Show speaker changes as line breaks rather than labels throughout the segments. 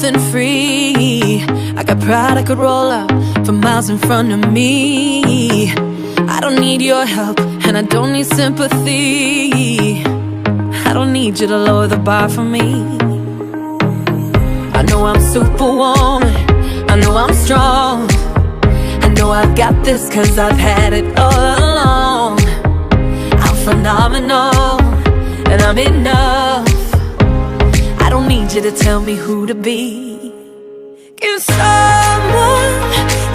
nothing free. I got pride I could roll up for miles in front of me. I don't need your help and I don't need sympathy. I don't need you to lower the bar for me. I know I'm superwoman, I know I'm strong, I know I've got this cause I've had it all along. I'm phenomenal and I'm enough. I don't need you to tell me who to be. Can someone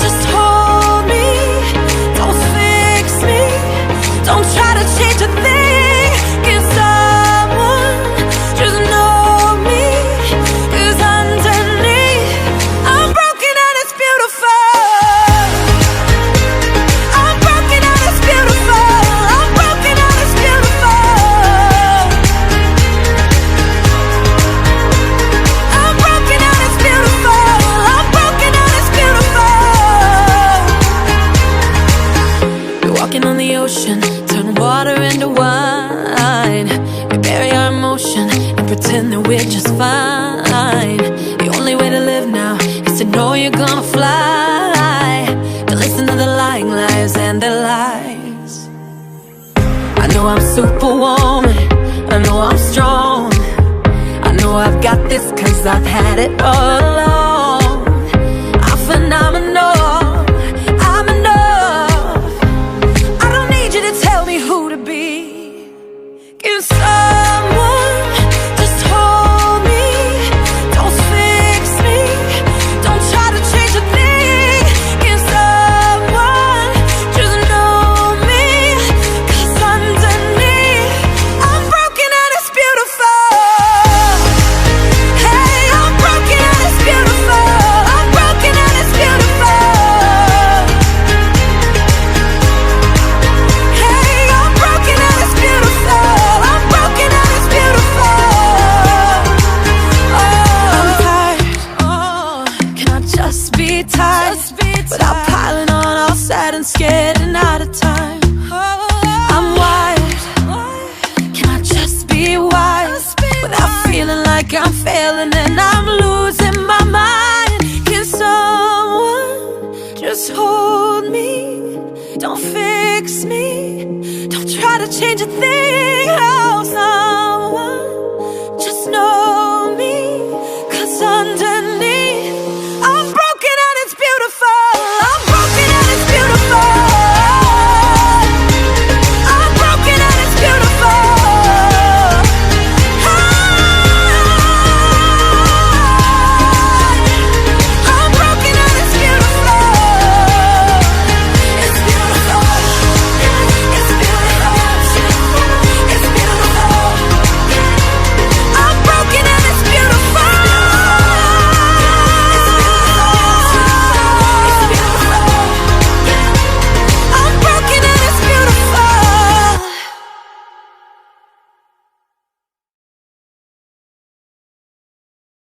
just hold me? Don't fix me, don't try to change a thing. Can someone just know me? Cause underneath I'm broken and it's beautiful. I'm broken and it's beautiful. I'm broken and it's beautiful. I'm broken and it's beautiful. I'm broken and it's beautiful. We're walking on the ocean, turn water into wine. We bury our emotion and pretend that we're just fine. The only way to live now is to know you're gonna fly. To listen to the lying lies and their lies. I know I'm superwoman, I know I'm strong, I know I've got this cause I've had it all along. I'm phenomenal, I'm enough. I don't need you to tell me who to be. Can someone just hold me? Don't fix me, don't try to change a thing. Can someone just know me? Cause underneath I'm broken and it's beautiful. Hey, I'm broken and it's beautiful. I'm broken and it's beautiful. Hey, I'm broken and it's beautiful. I'm broken and it's beautiful. Oh, I'm tired. Oh, can I just be tired? Without piling on, all sad and scared and out of time. I'm wired. Can I just be wise? Without feeling like I'm failing and I'm losing my mind. Can someone just hold me? Don't fix me, don't try to change a thing. Oh, someone